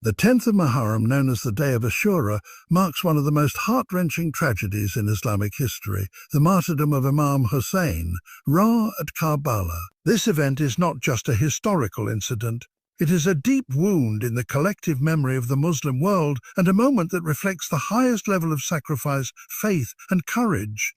The 10th of Muharram, known as the Day of Ashura, marks one of the most heart-wrenching tragedies in Islamic history, the martyrdom of ImamHussain, at Karbala. This event is not just a historical incident. It is a deep wound in the collective memory of the Muslim world and a moment that reflects the highest level of sacrifice, faith, and courage.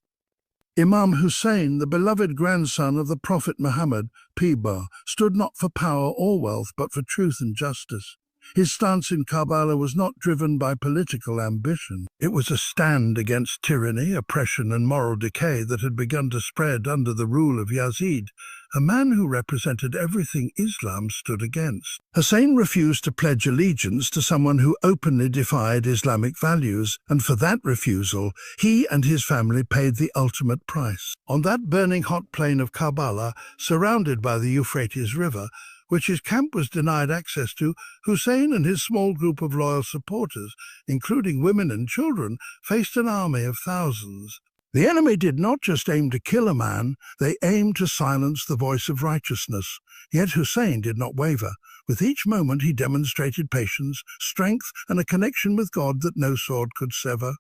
ImamHussain, the beloved grandson of the Prophet Muhammad, peace be upon him, stood not for power or wealth but for truth and justice. His stance in Karbala was not driven by political ambition. It was a stand against tyranny, oppression, and moral decay that had begun to spread under the rule of Yazid, a man who represented everything Islam stood against. Hussein refused to pledge allegiance to someone who openly defied Islamic values, and for that refusal, he and his family paid the ultimate price. On that burning hot plain of Karbala, surrounded by the Euphrates River, which his camp was denied access to, Hussein and his small group of loyal supporters, including women and children, faced an army of thousands. The enemy did not just aim to kill a man, they aimed to silence the voice of righteousness. Yet Hussein did not waver. With each moment he demonstrated patience, strength, and a connection with God that no sword could sever.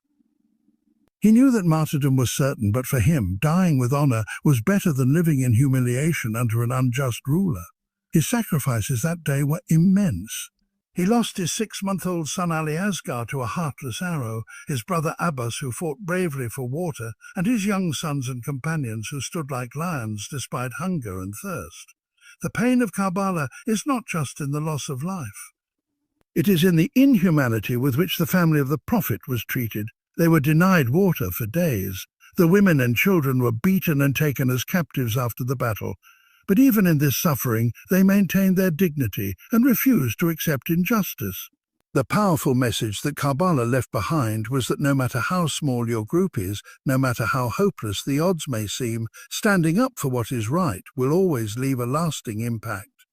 He knew that martyrdom was certain, but for him, dying with honor was better than living in humiliation under an unjust ruler. His sacrifices that day were immense. He lost his 6-month-old son Ali Asghar to a heartless arrow, his brother Abbas, who fought bravely for water, and his young sons and companions who stood like lions despite hunger and thirst. The pain of Karbala is not just in the loss of life. It is in the inhumanity with which the family of the Prophet was treated. They were denied water for days. The women and children were beaten and taken as captives after the battle. But even in this suffering, they maintained their dignity and refused to accept injustice. The powerful message that Karbala left behind was that no matter how small your group is, no matter how hopeless the odds may seem, standing up for what is right will always leave a lasting impact.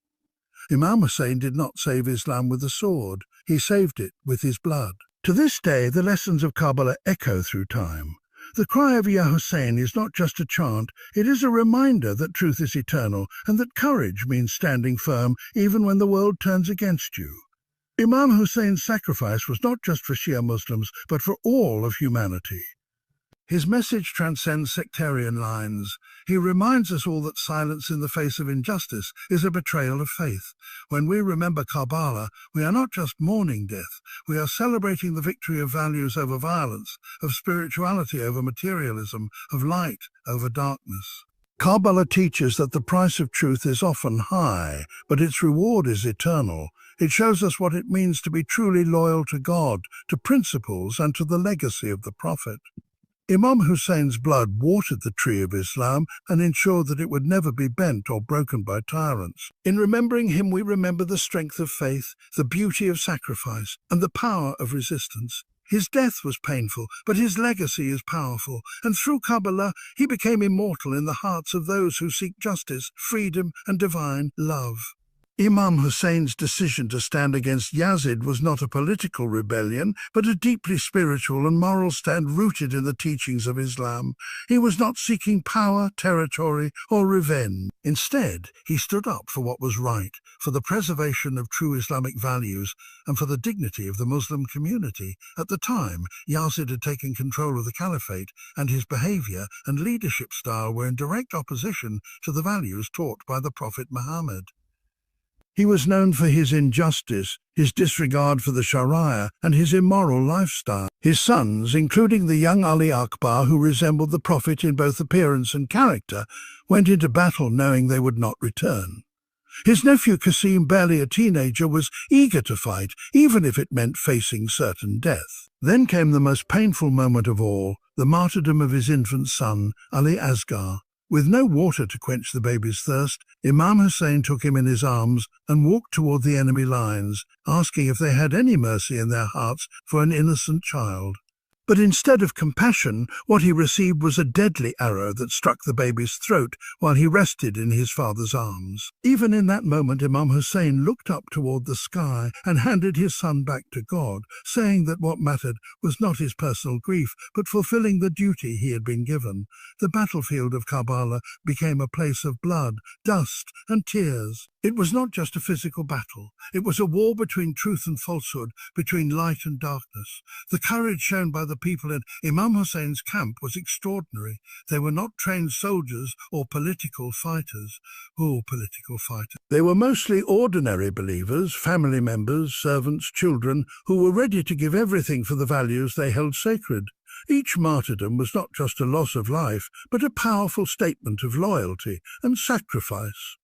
Imam Hussain did not save Islam with a sword, he saved it with his blood. To this day, the lessons of Karbala echo through time. The cry of Ya Hussein is not just a chant, it is a reminder that truth is eternal and that courage means standing firm even when the world turns against you. Imam Hussein's sacrifice was not just for Shia Muslims, but for all of humanity. His message transcends sectarian lines. He reminds us all that silence in the face of injustice is a betrayal of faith. When we remember Karbala, we are not just mourning death, we are celebrating the victory of values over violence, of spirituality over materialism, of light over darkness. Karbala teaches that the price of truth is often high, but its reward is eternal. It shows us what it means to be truly loyal to God, to principles, and to the legacy of the Prophet. Imam Hussein's blood watered the tree of Islam and ensured that it would never be bent or broken by tyrants. In remembering him, we remember the strength of faith, the beauty of sacrifice, and the power of resistance. His death was painful, but his legacy is powerful, and through Karbala, he became immortal in the hearts of those who seek justice, freedom, and divine love. Imam Hussein's decision to stand against Yazid was not a political rebellion, but a deeply spiritual and moral stand rooted in the teachings of Islam. He was not seeking power, territory, or revenge. Instead, he stood up for what was right, for the preservation of true Islamic values, and for the dignity of the Muslim community. At the time, Yazid had taken control of the caliphate, and his behavior and leadership style were in direct opposition to the values taught by the Prophet Muhammad. He was known for his injustice, his disregard for the Sharia, and his immoral lifestyle. His sons, including the young Ali Akbar, who resembled the Prophet in both appearance and character, went into battle knowing they would not return. His nephew Qasim, barely a teenager, was eager to fight, even if it meant facing certain death. Then came the most painful moment of all, the martyrdom of his infant son, Ali Asghar. With no water to quench the baby's thirst, Imam Hussain took him in his arms and walked toward the enemy lines, asking if they had any mercy in their hearts for an innocent child. But instead of compassion, what he received was a deadly arrow that struck the baby's throat while he rested in his father's arms. Even in that moment, Imam Hussain looked up toward the sky and handed his son back to God, saying that what mattered was not his personal grief, but fulfilling the duty he had been given. The battlefield of Karbala became a place of blood, dust, and tears. It was not just a physical battle. It was a war between truth and falsehood, between light and darkness. The courage shown by the people in Imam Hussein's camp was extraordinary. They were not trained soldiers or political fighters. They were mostly ordinary believers, family members, servants, children, who were ready to give everything for the values they held sacred. Each martyrdom was not just a loss of life, but a powerful statement of loyalty and sacrifice.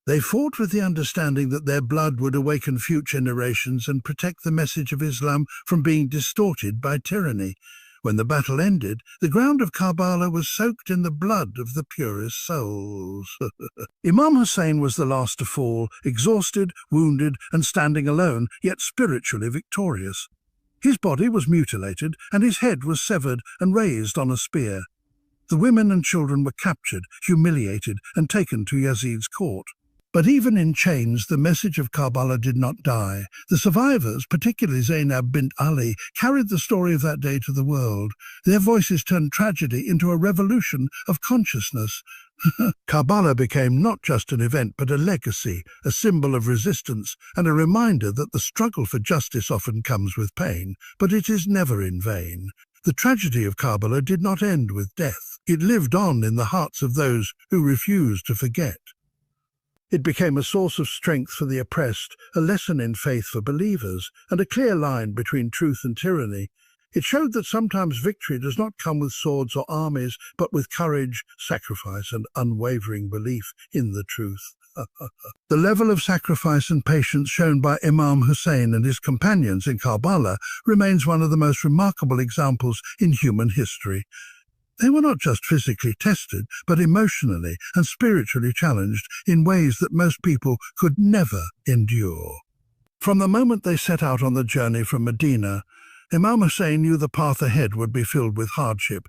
They fought with the understanding that their blood would awaken future generations and protect the message of Islam from being distorted by tyranny. When the battle ended, the ground of Karbala was soaked in the blood of the purest souls. Imam Hussain was the last to fall, exhausted, wounded, and standing alone, yet spiritually victorious. His body was mutilated, and his head was severed and raised on a spear. The women and children were captured, humiliated, and taken to Yazid's court. But even in chains, the message of Karbala did not die. The survivors, particularly Zainab bint Ali, carried the story of that day to the world. Their voices turned tragedy into a revolution of consciousness. Karbala became not just an event, but a legacy, a symbol of resistance, and a reminder that the struggle for justice often comes with pain, but it is never in vain. The tragedy of Karbala did not end with death. It lived on in the hearts of those who refused to forget. It became a source of strength for the oppressed, a lesson in faith for believers, and a clear line between truth and tyranny. It showed that sometimes victory does not come with swords or armies, but with courage, sacrifice, and unwavering belief in the truth. The level of sacrifice and patience shown by Imam Hussain and his companions in Karbala remains one of the most remarkable examples in human history. They were not just physically tested, but emotionally and spiritually challenged in ways that most people could never endure. From the moment they set out on the journey from Medina, Imam Hussain knew the path ahead would be filled with hardship.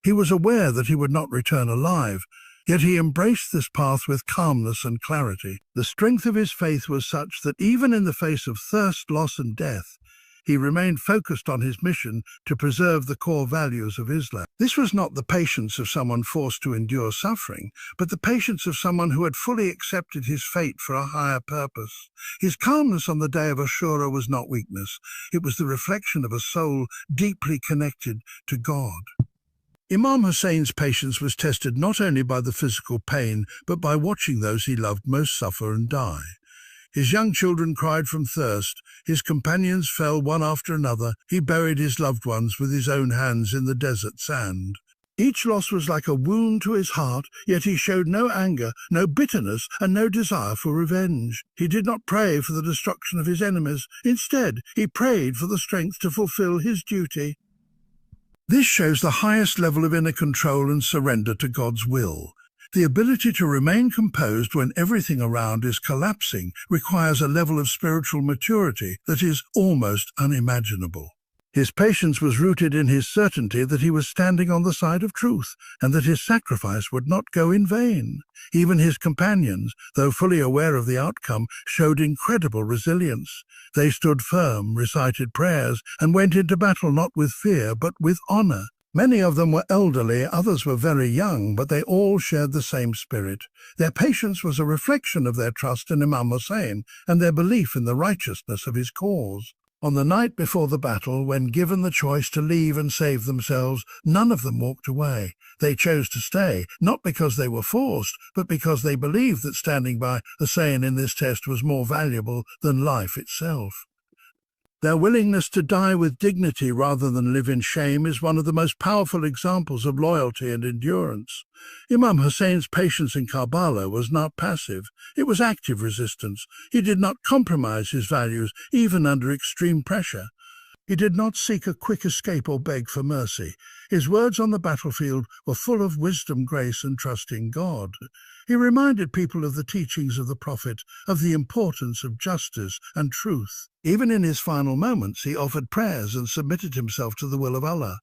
He was aware that he would not return alive, yet he embraced this path with calmness and clarity. The strength of his faith was such that even in the face of thirst, loss, and death, he remained focused on his mission to preserve the core values of Islam. This was not the patience of someone forced to endure suffering, but the patience of someone who had fully accepted his fate for a higher purpose. His calmness on the day of Ashura was not weakness. It was the reflection of a soul deeply connected to God. Imam Hussein's patience was tested not only by the physical pain, but by watching those he loved most suffer and die. His young children cried from thirst, his companions fell one after another, he buried his loved ones with his own hands in the desert sand. Each loss was like a wound to his heart, yet he showed no anger, no bitterness, and no desire for revenge. He did not pray for the destruction of his enemies. Instead, he prayed for the strength to fulfill his duty. This shows the highest level of inner control and surrender to God's will. The ability to remain composed when everything around is collapsing requires a level of spiritual maturity that is almost unimaginable. His patience was rooted in his certainty that he was standing on the side of truth and that his sacrifice would not go in vain. Even his companions, though fully aware of the outcome, showed incredible resilience. They stood firm, recited prayers, and went into battle not with fear but with honor. Many of them were elderly, others were very young, but they all shared the same spirit. Their patience was a reflection of their trust in Imam Hussain and their belief in the righteousness of his cause. On the night before the battle, when given the choice to leave and save themselves, none of them walked away. They chose to stay, not because they were forced, but because they believed that standing by Hussain in this test was more valuable than life itself. Their willingness to die with dignity rather than live in shame is one of the most powerful examples of loyalty and endurance. Imam Hussein's patience in Karbala was not passive, it was active resistance. He did not compromise his values, even under extreme pressure. He did not seek a quick escape or beg for mercy. His words on the battlefield were full of wisdom, grace, and trust in God. He reminded people of the teachings of the Prophet, of the importance of justice and truth. Even in his final moments, he offered prayers and submitted himself to the will of Allah.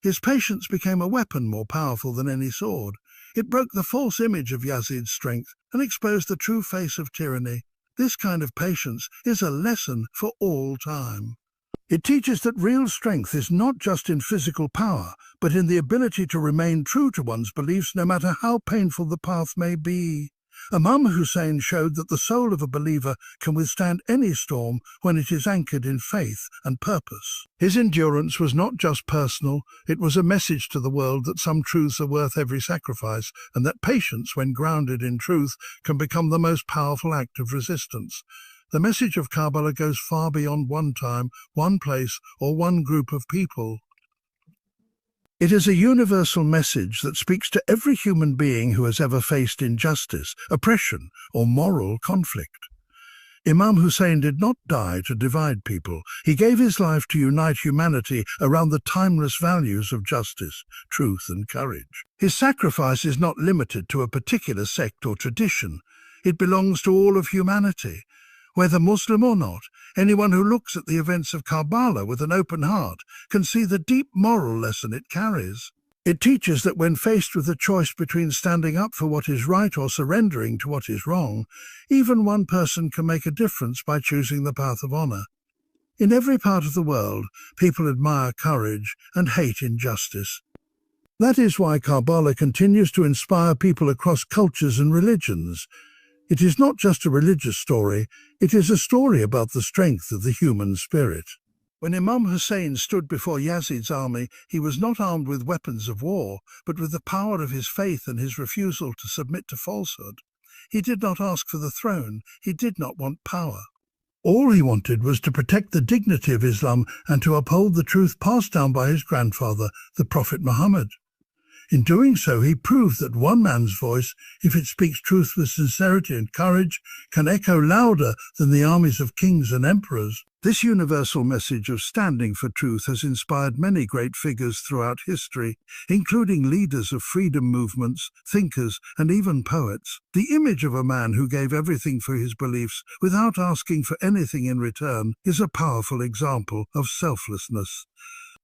His patience became a weapon more powerful than any sword. It broke the false image of Yazid's strength and exposed the true face of tyranny. This kind of patience is a lesson for all time. It teaches that real strength is not just in physical power, but in the ability to remain true to one's beliefs no matter how painful the path may be. ImamHussain showed that the soul of a believer can withstand any storm when it is anchored in faith and purpose. His endurance was not just personal, it was a message to the world that some truths are worth every sacrifice, and that patience, when grounded in truth, can become the most powerful act of resistance. The message of Karbala goes far beyond one time, one place, or one group of people. It is a universal message that speaks to every human being who has ever faced injustice, oppression, or moral conflict. ImamHussain did not die to divide people. He gave his life to unite humanity around the timeless values of justice, truth, and courage. His sacrifice is not limited to a particular sect or tradition. It belongs to all of humanity. Whether Muslim or not, anyone who looks at the events of Karbala with an open heart can see the deep moral lesson it carries. It teaches that when faced with a choice between standing up for what is right or surrendering to what is wrong, even one person can make a difference by choosing the path of honor. In every part of the world, people admire courage and hate injustice. That is why Karbala continues to inspire people across cultures and religions. It is not just a religious story, it is a story about the strength of the human spirit. When ImamHussain stood before Yazid's army, he was not armed with weapons of war, but with the power of his faith and his refusal to submit to falsehood. He did not ask for the throne, he did not want power. All he wanted was to protect the dignity of Islam and to uphold the truth passed down by his grandfather, the Prophet Muhammad. In doing so, he proved that one man's voice, if it speaks truth with sincerity and courage, can echo louder than the armies of kings and emperors. This universal message of standing for truth has inspired many great figures throughout history, including leaders of freedom movements, thinkers, and even poets. The image of a man who gave everything for his beliefs without asking for anything in return is a powerful example of selflessness.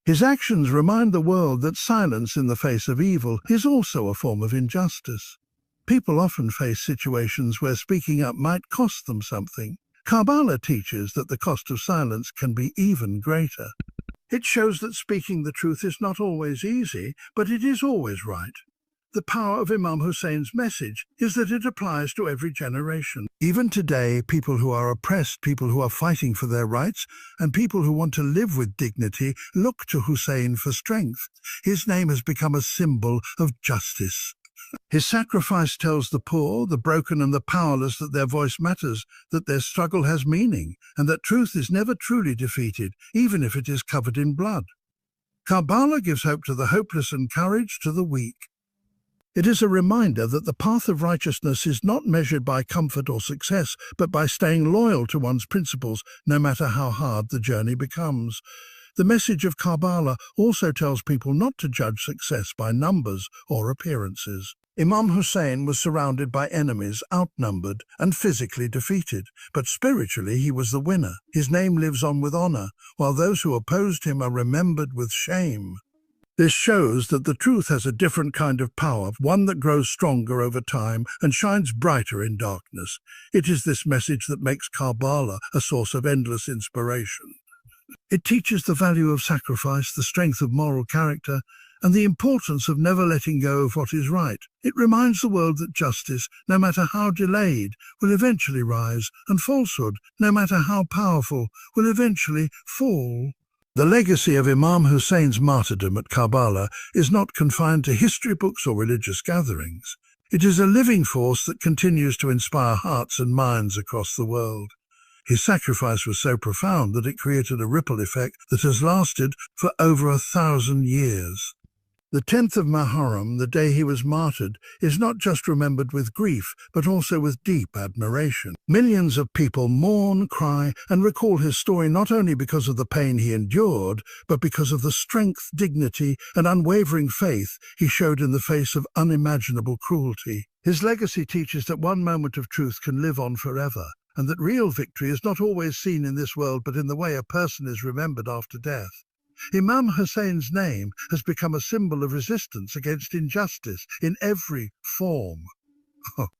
His actions remind the world that silence in the face of evil is also a form of injustice. People often face situations where speaking up might cost them something. Karbala teaches that the cost of silence can be even greater. It shows that speaking the truth is not always easy, but it is always right. The power of ImamHussain's message is that it applies to every generation. Even today, people who are oppressed, people who are fighting for their rights, and people who want to live with dignity look to Hussain for strength. His name has become a symbol of justice. His sacrifice tells the poor, the broken, and the powerless that their voice matters, that their struggle has meaning, and that truth is never truly defeated, even if it is covered in blood. Karbala gives hope to the hopeless and courage to the weak. It is a reminder that the path of righteousness is not measured by comfort or success, but by staying loyal to one's principles, no matter how hard the journey becomes. The message of Karbala also tells people not to judge success by numbers or appearances. ImamHussain was surrounded by enemies, outnumbered and physically defeated, but spiritually he was the winner. His name lives on with honor, while those who opposed him are remembered with shame. This shows that the truth has a different kind of power, one that grows stronger over time and shines brighter in darkness. It is this message that makes Karbala a source of endless inspiration. It teaches the value of sacrifice, the strength of moral character, and the importance of never letting go of what is right. It reminds the world that justice, no matter how delayed, will eventually rise, and falsehood, no matter how powerful, will eventually fall. The legacy of ImamHussain's martyrdom at Karbala is not confined to history books or religious gatherings. It is a living force that continues to inspire hearts and minds across the world. His sacrifice was so profound that it created a ripple effect that has lasted for over 1,000 years. The 10th of Muharram, the day he was martyred, is not just remembered with grief, but also with deep admiration. Millions of people mourn, cry, and recall his story not only because of the pain he endured, but because of the strength, dignity, and unwavering faith he showed in the face of unimaginable cruelty. His legacy teaches that one moment of truth can live on forever, and that real victory is not always seen in this world, but in the way a person is remembered after death. ImamHussain's name has become a symbol of resistance against injustice in every form.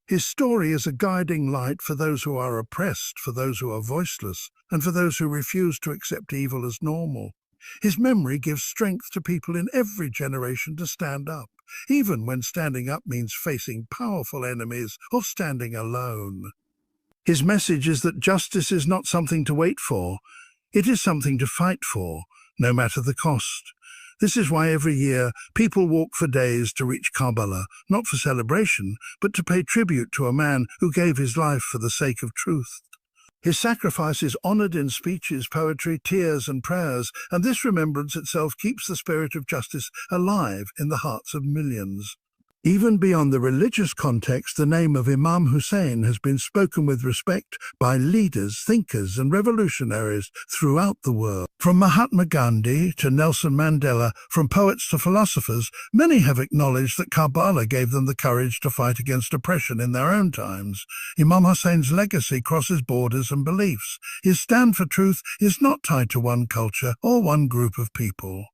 His story is a guiding light for those who are oppressed, for those who are voiceless, and for those who refuse to accept evil as normal. His memory gives strength to people in every generation to stand up, even when standing up means facing powerful enemies or standing alone. His message is that justice is not something to wait for, it is something to fight for, no matter the cost. This is why every year people walk for days to reach Karbala, not for celebration, but to pay tribute to a man who gave his life for the sake of truth. His sacrifice is honored in speeches, poetry, tears, and prayers, and this remembrance itself keeps the spirit of justice alive in the hearts of millions. Even beyond the religious context, the name of ImamHussain has been spoken with respect by leaders, thinkers, and revolutionaries throughout the world. From Mahatma Gandhi to Nelson Mandela, from poets to philosophers, many have acknowledged that Karbala gave them the courage to fight against oppression in their own times. ImamHussain's legacy crosses borders and beliefs. His stand for truth is not tied to one culture or one group of people.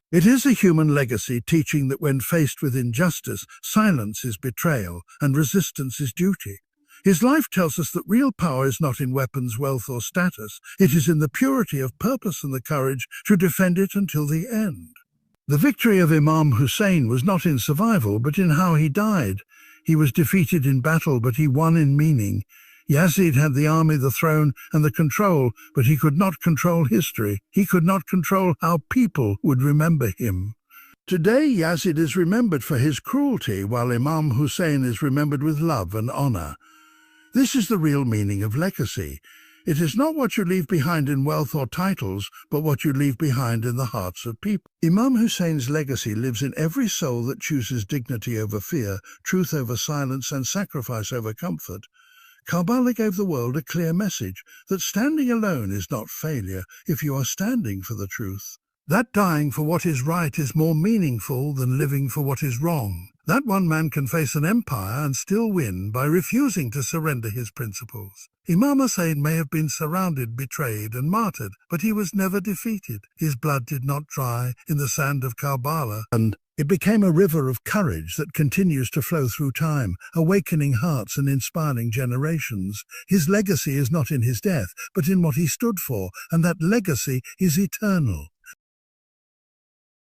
It is a human legacy teaching that when faced with injustice, silence is betrayal and resistance is duty. His life tells us that real power is not in weapons, wealth, or status. It is in the purity of purpose and the courage to defend it until the end. The victory of ImamHussain was not in survival, but in how he died. He was defeated in battle, but he won in meaning. Yazid had the army, the throne, and the control, but he could not control history. He could not control how people would remember him. Today, Yazid is remembered for his cruelty, while ImamHussain is remembered with love and honor. This is the real meaning of legacy. It is not what you leave behind in wealth or titles, but what you leave behind in the hearts of people. ImamHussain's legacy lives in every soul that chooses dignity over fear, truth over silence, and sacrifice over comfort. Karbala gave the world a clear message that standing alone is not failure if you are standing for the truth. That dying for what is right is more meaningful than living for what is wrong. That one man can face an empire and still win by refusing to surrender his principles. ImamHussain may have been surrounded, betrayed, and martyred, but he was never defeated. His blood did not dry in the sand of Karbala, and it became a river of courage that continues to flow through time, awakening hearts and inspiring generations. His legacy is not in his death, but in what he stood for, and that legacy is eternal.